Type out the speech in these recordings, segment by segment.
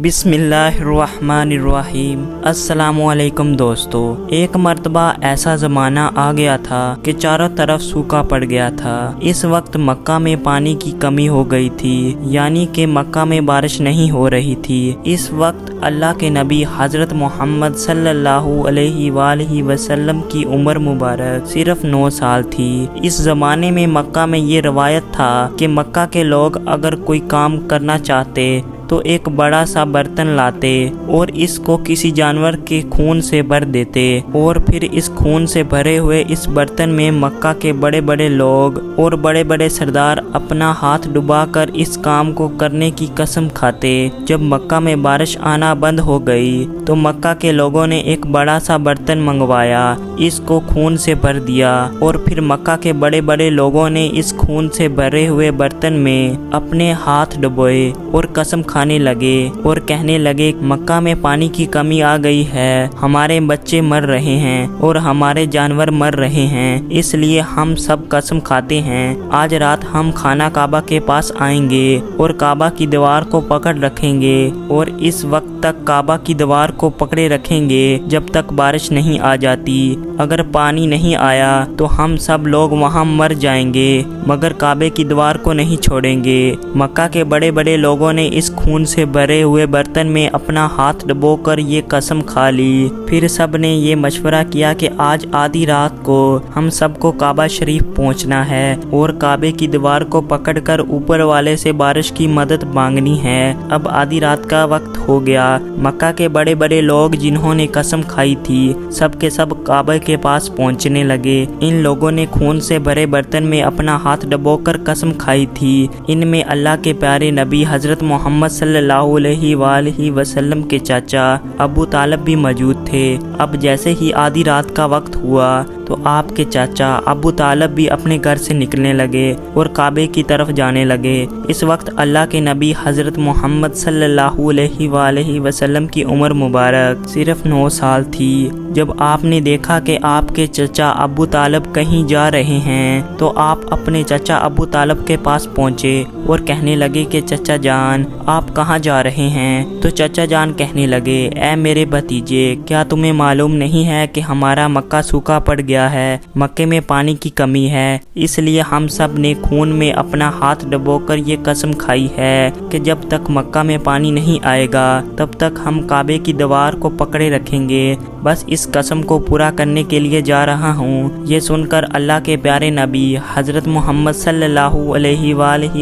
बिस्मिल्लाहिर्रहमानिर्रहीम। अस्सलामुअलैकुम दोस्तों, एक मर्तबा ऐसा ज़माना आ गया था कि चारों तरफ सूखा पड़ गया था। इस वक्त मक्का में पानी की कमी हो गई थी, यानी कि मक्का में बारिश नहीं हो रही थी। इस वक्त अल्लाह के नबी हज़रत मोहम्मद सल्लल्लाहु अलैहि वसल्लम की उम्र मुबारक सिर्फ 9 साल थी। इस ज़माने में मक्का में ये रवायत था कि मक्का के लोग अगर कोई काम करना चाहते तो एक बड़ा सा बर्तन लाते और इसको किसी जानवर के खून से भर देते और फिर इस खून से भरे हुए इस बर्तन में मक्का के बड़े बड़े लोग और बड़े बड़े सरदार अपना हाथ डुबाकर इस काम को करने की कसम खाते। जब मक्का में बारिश आना बंद हो गई तो मक्का के लोगों ने एक बड़ा सा बर्तन मंगवाया, इसको खून से भर दिया और फिर मक्का के बड़े बड़े लोगों ने इस खून से भरे हुए बर्तन में अपने हाथ डुबोए और कसम खाने लगे और कहने लगे, मक्का में पानी की कमी आ गई है, हमारे बच्चे मर रहे हैं और हमारे जानवर मर रहे हैं, इसलिए हम सब कसम खाते हैं आज रात हम खाना काबा के पास आएंगे और काबा की दीवार को पकड़ रखेंगे और इस वक्त तक काबा की दीवार को पकड़े रखेंगे जब तक बारिश नहीं आ जाती। अगर पानी नहीं आया तो हम सब लोग वहां मर जाएंगे, मगर काबे की दीवार को नहीं छोड़ेंगे। मक्का के बड़े बड़े लोगों ने इस खून से भरे हुए बर्तन में अपना हाथ डुबोकर ये कसम खा ली। फिर सब ने ये मशवरा किया कि आज आधी रात को हम सबको काबा शरीफ पहुंचना है और काबे की दीवार को पकड़कर ऊपर वाले से बारिश की मदद मांगनी है। अब आधी रात का वक्त हो गया। मक्का के बड़े बड़े लोग जिन्होंने कसम खाई थी सब के सब काबे के पास पहुंचने लगे। इन लोगों ने खून से भरे बर्तन में अपना हाथ डुबोकर कसम खाई थी। इनमें अल्लाह के प्यारे नबी हजरत मोहम्मद सल्लल्लाहु अलैहि वसल्लम के चाचा अबू तालिब भी मौजूद थे। अब जैसे ही आधी रात का वक्त हुआ तो आपके चाचा अबू तालिब भी अपने घर से निकलने लगे और काबे की तरफ जाने लगे। इस वक्त अल्लाह के नबी हजरत मोहम्मद सल्लल्लाहु अलैहि वसल्लम की उम्र मुबारक सिर्फ 9 साल थी। जब आपने देखा कि आपके चाचा अबू तालिब कहीं जा रहे हैं तो आप अपने चाचा अबू तालिब के पास पहुंचे और कहने लगे कि चाचा जान आप कहाँ जा रहे हैं? तो चाचा जान कहने लगे, ऐ मेरे भतीजे, क्या तुम्हें मालूम नहीं है कि हमारा मक्का सूखा पड़ गया है, मक्के में पानी की कमी है, इसलिए हम सब ने खून में अपना हाथ डुबोकर ये कसम खाई है कि जब तक मक्का में पानी नहीं आएगा तब तक हम काबे की दीवार को पकड़े रखेंगे। बस इस कसम को पूरा करने के लिए जा रहा हूँ। ये सुनकर अल्लाह के प्यारे नबी हजरत मोहम्मद सल्लल्लाहु अलैहि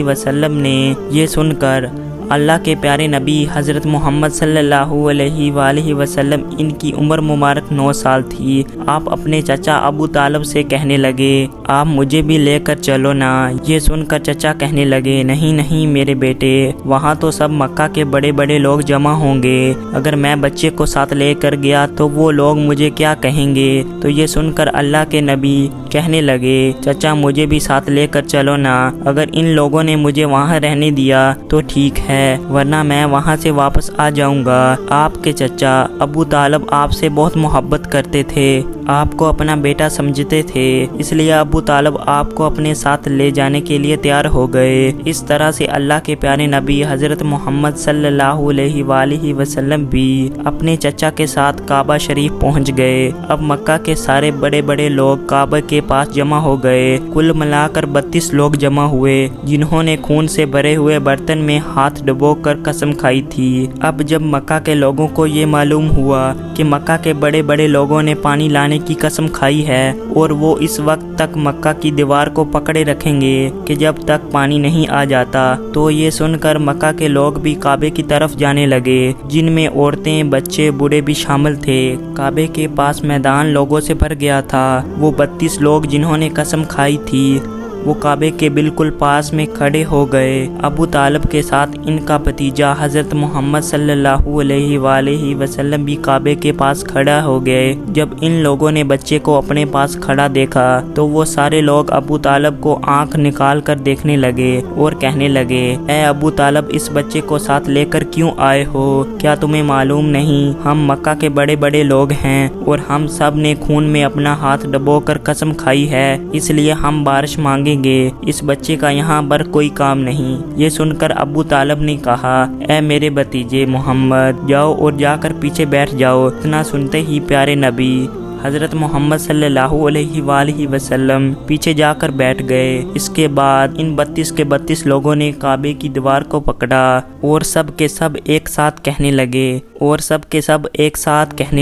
वसल्लम ने ये सुनकर अल्लाह के प्यारे नबी हज़रत मोहम्मद सल्लल्लाहु अलैहि वसल्लम इनकी उम्र मुबारक 9 साल थी। आप अपने चाचा अबू तालिब से कहने लगे, आप मुझे भी लेकर चलो ना। ये सुनकर चाचा कहने लगे, नहीं नहीं मेरे बेटे, वहाँ तो सब मक्का के बड़े बड़े लोग जमा होंगे, अगर मैं बच्चे को साथ लेकर गया तो वो लोग मुझे क्या कहेंगे? तो ये सुनकर अल्लाह के नबी कहने लगे, चाचा मुझे भी साथ लेकर चलो ना, अगर इन लोगों ने मुझे वहाँ रहने दिया तो ठीक है, वरना मैं वहां से वापस आ जाऊंगा। आपके चचा अबू तालिब आपसे बहुत मोहब्बत करते थे, आपको अपना बेटा समझते थे, इसलिए अबू तालिब आपको अपने साथ ले जाने के लिए तैयार हो गए। इस तरह से अल्लाह के प्यारे नबी हजरत मोहम्मद सल्लल्लाहु अलैहि वसल्लम भी अपने चचा के साथ काबा शरीफ पहुंच गए। अब मक्का के सारे बड़े बड़े लोग काबा के पास जमा हो गए। कुल मिलाकर 32 लोग जमा हुए जिन्होंने खून से भरे हुए बर्तन में हाथ डुबोकर कसम खाई थी। अब जब मक्का के लोगों को ये मालूम हुआ कि मक्का के बड़े बड़े लोगों ने पानी लाने की कसम खाई है और वो इस वक्त तक मक्का की दीवार को पकड़े रखेंगे कि जब तक पानी नहीं आ जाता, तो ये सुनकर मक्का के लोग भी काबे की तरफ जाने लगे, जिनमें औरतें बच्चे बूढ़े भी शामिल थे। काबे के पास मैदान लोगों से भर गया था। वो 32 लोग जिन्होंने कसम खाई थी वो काबे के बिल्कुल पास में खड़े हो गए। अबू तालिब के साथ इनका भतीजा हज़रत मोहम्मद सल्लल्लाहु अलैहि वसल्लम भी काबे के पास खड़ा हो गए। जब इन लोगों ने बच्चे को अपने पास खड़ा देखा तो वो सारे लोग अबू तालिब को आंख निकाल कर देखने लगे और कहने लगे, ऐ अबू तालिब, इस बच्चे को साथ लेकर क्यों आए हो? क्या तुम्हें मालूम नहीं हम मक्का के बड़े बड़े लोग हैं और हम सब ने खून में अपना हाथ डुबोकर कसम खाई है, इसलिए हम बारिश मांगे مانگیں گے، اس بچے کا یہاں پر کوئی کام نہیں۔ یہ سن کر ابو طالب نے کہا، اے میرے بھتیجے محمد، جاؤ اور جا کر پیچھے بیٹھ جاؤ۔ اتنا سنتے ہی پیارے نبی حضرت محمد صلی اللہ علیہ وآلہ وسلم پیچھے جا کر بیٹھ گئے۔ اس کے بعد ان 32 کے 32 لوگوں نے کعبے کی دیوار کو پکڑا اور سب کے سب ایک ساتھ کہنے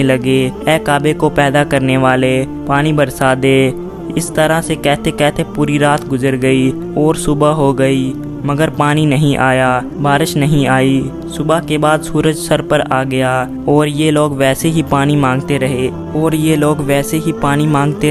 لگے، اے کعبے کو پیدا کرنے والے، پانی برسا دے۔ اس طرح سے کہتے کہتے پوری رات گزر گئی اور صبح ہو گئی، مگر پانی نہیں آیا، بارش نہیں آئی۔ صبح کے بعد سورج سر پر آ گیا اور یہ لوگ ویسے ہی پانی مانگتے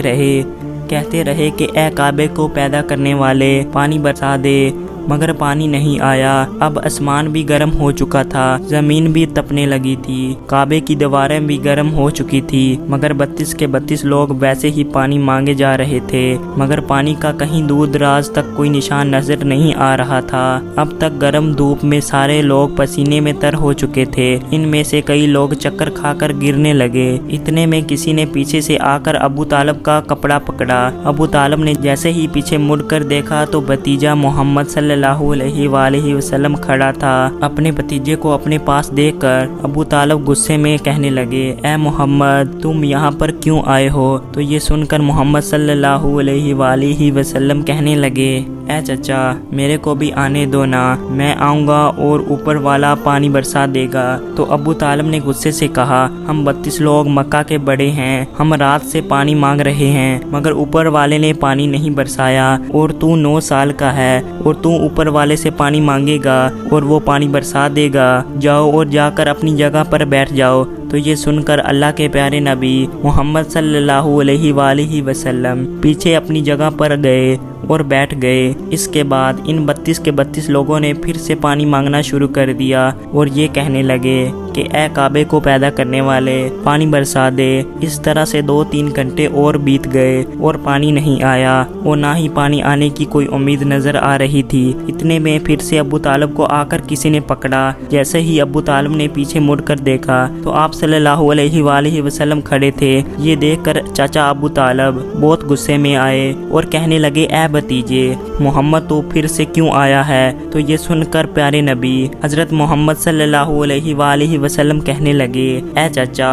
رہے، کہتے رہے کہ اے کعبے کو پیدا کرنے والے، پانی برسا دے، مگر پانی نہیں آیا۔ اب آسمان بھی گرم ہو چکا تھا، زمین بھی تپنے لگی تھی، کعبے کی دیواریں بھی گرم ہو چکی تھی، مگر 32 کے 32 لوگ ویسے ہی پانی مانگے جا رہے تھے، مگر پانی کا کہیں دور دراز تک کوئی نشان نظر نہیں آ رہا تھا۔ اب تک گرم دھوپ میں سارے لوگ پسینے میں تر ہو چکے تھے، ان میں سے کئی لوگ چکر کھا کر گرنے لگے۔ اتنے میں کسی نے پیچھے سے آ کر ابو طالب کا کپڑا پکڑا۔ ابو طالب نے جیسے ہی پیچھے مڑ کر دیکھا تو بھتیجا محمد صلی اللہ علیہ وآلہ وسلم کھڑا تھا۔ اپنے بھتیجے کو اپنے پاس دیکھ کر ابو طالب غصے میں کہنے لگے، اے محمد، تم یہاں پر کیوں آئے ہو؟ تو یہ سن کر محمد صلی اللہ علیہ وآلہ وسلم کہنے لگے، اے چچا، میرے کو بھی آنے دو نا، میں آؤں گا اور اوپر والا پانی برسا دے گا۔ تو ابو طالب نے غصے سے کہا، ہم 32 لوگ مکہ کے بڑے ہیں، ہم رات سے پانی مانگ رہے ہیں، مگر اوپر والے نے پانی نہیں برسایا، اور تو 9 سال کا ہے اور تو اوپر والے سے پانی مانگے گا اور وہ پانی برسا دے گا، جاؤ اور جا کر اپنی جگہ پر بیٹھ جاؤ۔ تو یہ سن کر اللہ کے پیارے نبی محمد صلی اللہ علیہ وآلہ وسلم پیچھے اپنی جگہ پر گئے اور بیٹھ گئے۔ اس کے بعد ان 32 کے 32 لوگوں نے پھر سے پانی مانگنا شروع کر دیا اور یہ کہنے لگے کہ اے کعبے کو پیدا کرنے والے، پانی برسا دے۔ اس طرح سے 2-3 گھنٹے اور بیت گئے اور پانی نہیں آیا اور نہ ہی پانی آنے کی کوئی امید نظر آ رہی تھی۔ اتنے میں پھر سے ابو طالب کو آ کر کسی نے پکڑا۔ جیسے ہی ابو طالب نے پیچھے مڑ کر دیکھا تو آپ صلی اللہ علیہ وآلہ وسلم کھڑے تھے۔ یہ دیکھ کر چاچا ابو طالب بہت غصے میں آئے اور کہنے لگے، اے بھتیجے محمد، تو پھر سے کیوں آیا ہے؟ تو یہ سن کر پیارے نبی حضرت محمد صلی اللہ علیہ وآلہ وسلم کہنے لگے، اے چچا،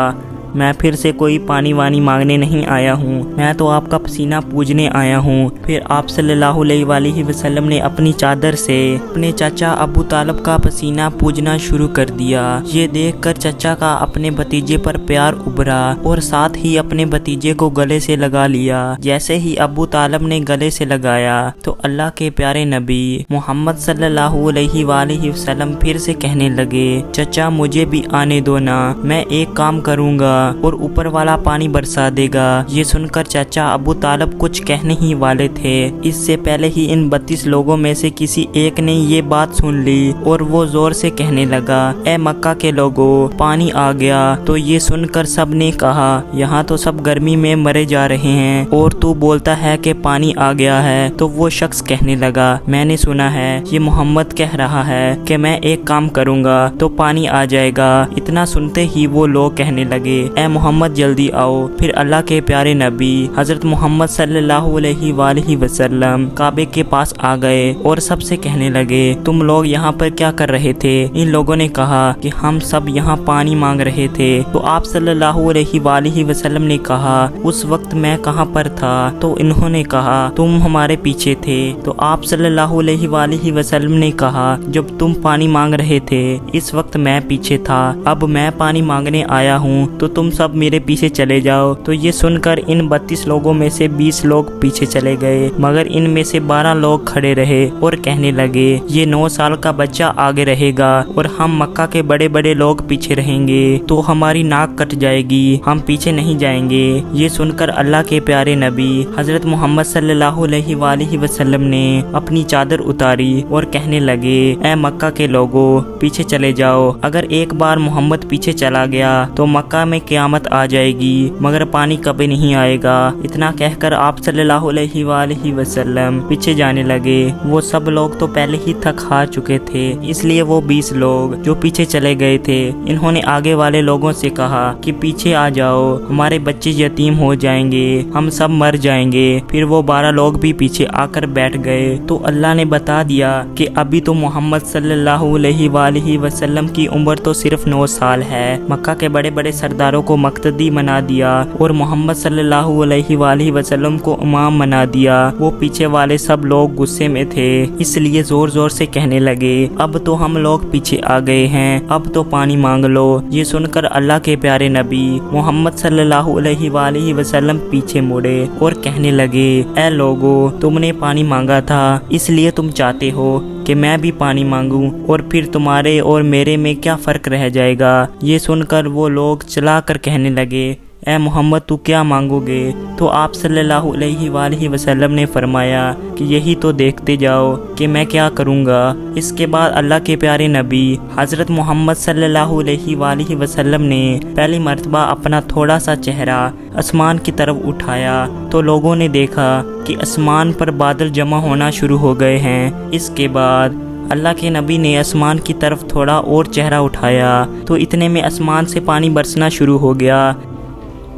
میں پھر سے کوئی پانی وانی مانگنے نہیں آیا ہوں، میں تو آپ کا پسینہ پوجنے آیا ہوں۔ پھر آپ صلی اللہ علیہ وآلہ وسلم نے اپنی چادر سے اپنے چچا ابو طالب کا پسینہ پوجنا شروع کر دیا۔ یہ دیکھ کر چچا کا اپنے بھتیجے پر پیار ابھرا اور ساتھ ہی اپنے بھتیجے کو گلے سے لگا لیا۔ جیسے ہی ابو طالب نے گلے سے لگایا تو اللہ کے پیارے نبی محمد صلی اللہ علیہ وآلہ وسلم پھر سے کہنے لگے، چچا مجھے بھی آنے دو نا، میں ایک کام کروں گا اور اوپر والا پانی برسا دے گا۔ یہ سن کر چچا ابو طالب کچھ کہنے ہی والے تھے، اس سے پہلے ہی ان 32 لوگوں میں سے کسی ایک نے یہ بات سن لی اور وہ زور سے کہنے لگا، اے مکہ کے لوگوں، پانی آ گیا۔ تو یہ سن کر سب نے کہا، یہاں تو سب گرمی میں مرے جا رہے ہیں اور تو بولتا ہے کہ پانی آ گیا ہے۔ تو وہ شخص کہنے لگا، میں نے سنا ہے یہ محمد کہہ رہا ہے کہ میں ایک کام کروں گا تو پانی آ جائے گا۔ اتنا سنتے ہی وہ لوگ کہنے لگے، اے محمد جلدی آؤ۔ پھر اللہ کے پیارے نبی حضرت محمد صلی اللہ علیہ وآلہ وسلم کعبے کے پاس آ گئے اور سب سے کہنے لگے، تم لوگ یہاں پر کیا کر رہے تھے؟ ان لوگوں نے کہا کہ ہم سب یہاں پانی مانگ رہے تھے۔ تو آپ صلی اللہ علیہ وآلہ وسلم نے کہا، اس وقت میں کہاں پر تھا؟ تو انہوں نے کہا، تم ہمارے پیچھے تھے۔ تو آپ صلی اللہ علیہ وآلہ وسلم نے کہا، جب تم پانی مانگ رہے تھے اس وقت میں پیچھے تھا، اب میں پانی مانگنے آیا ہوں تو تم سب میرے پیچھے چلے جاؤ۔ تو یہ سن کر ان 32 لوگوں میں سے 20 لوگ پیچھے چلے گئے، مگر ان میں سے 12 لوگ کھڑے رہے اور کہنے لگے، یہ 9 سال کا بچہ آگے رہے گا اور ہم مکہ کے بڑے بڑے لوگ پیچھے رہیں گے تو ہماری ناک کٹ جائے گی، ہم پیچھے نہیں جائیں گے۔ یہ سن کر اللہ کے پیارے نبی حضرت محمد صلی اللہ علیہ وآلہ وسلم نے اپنی چادر اتاری اور کہنے لگے، اے مکہ کے لوگوں، پیچھے چلے جاؤ۔ اگر ایک بار محمد پیچھے چلا گیا تو مکہ میں क़यामत आ जाएगी मगर पानी कभी नहीं आएगा। इतना कहकर आप सल्लल्लाहु अलैहि वसल्लम पीछे जाने लगे। वो सब लोग तो पहले ही थक हार चुके थे, इसलिए वो 20 लोग जो पीछे चले गए थे इन्होंने आगे वाले लोगों से कहा कि पीछे आ जाओ, हमारे बच्चे यतीम हो जाएंगे, हम सब मर जाएंगे। फिर वो 12 लोग भी पीछे आकर बैठ गए। तो अल्लाह ने बता दिया कि अभी तो मोहम्मद सल्लल्लाहु अलैहि वसल्लम की उम्र तो सिर्फ 9 साल है। मक्का के बड़े बड़े सरदारों को मक्तदी बना दिया और मोहम्मद सल्लल्लाहु अलैहि वसल्लम को इमाम बना दिया। वो पीछे वाले सब लोग गुस्से में थे, इसलिए जोर जोर से कहने लगे, अब तो हम लोग पीछे आ गए हैं, अब तो पानी मांग लो। ये सुनकर अल्लाह के प्यारे नबी मोहम्मद सल्लल्लाहु अलैहि वसल्लम पीछे मुड़े और कहने लगे, ऐ लोगो, तुमने पानी मांगा था, इसलिए तुम चाहते हो कि मैं भी पानी मांगूं, और फिर तुम्हारे और मेरे में क्या फ़र्क रह जाएगा। ये सुनकर वो लोग चलाकर कहने लगे, ऐ मोहम्मद, तू क्या मांगोगे? तो आप सल्लल्लाहु अलैहि वसल्लम ने फरमाया कि यही तो देखते जाओ कि मैं क्या करूँगा। इसके बाद अल्लाह के प्यारे नबी हज़रत मोहम्मद सल्लल्लाहु अलैहि वसल्लम ने पहली मर्तबा अपना थोड़ा सा चेहरा आसमान की तरफ उठाया तो लोगों ने देखा कि आसमान पर बादल जमा होना शुरू हो गए हैं। इसके बाद अल्लाह के नबी ने आसमान की तरफ थोड़ा और चेहरा उठाया तो इतने में आसमान से पानी बरसना शुरू हो गया।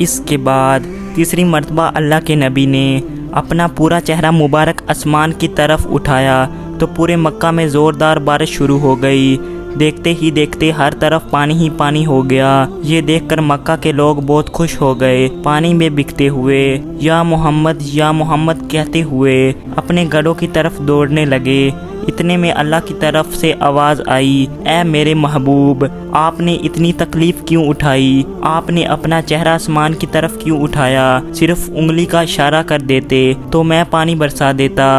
इसके बाद तीसरी मर्तबा अल्लाह के नबी ने अपना पूरा चेहरा मुबारक आसमान की तरफ उठाया तो पूरे मक्का में ज़ोरदार बारिश शुरू हो गई। देखते ही देखते हर तरफ पानी ही पानी हो गया। ये देखकर मक्का के लोग बहुत खुश हो गए। पानी में बिकते हुए या मोहम्मद कहते हुए अपने घरों की तरफ दौड़ने लगे। इतने में अल्लाह की तरफ से आवाज़ आई, ऐ मेरे महबूब, आपने इतनी तकलीफ़ क्यों उठाई? आपने अपना चेहरा आसमान की तरफ क्यों उठाया? सिर्फ उंगली का इशारा कर देते तो मैं पानी बरसा देता।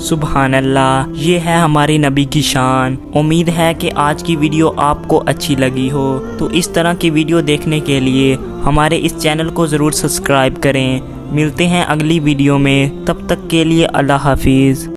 सुभान अल्लाह, ये है हमारे नबी की शान। उम्मीद है कि आज की वीडियो आपको अच्छी लगी हो। तो इस तरह की वीडियो देखने के लिए हमारे इस चैनल को ज़रूर सब्सक्राइब करें। मिलते हैं अगली वीडियो में, तब तक के लिए अल्लाह हाफिज़।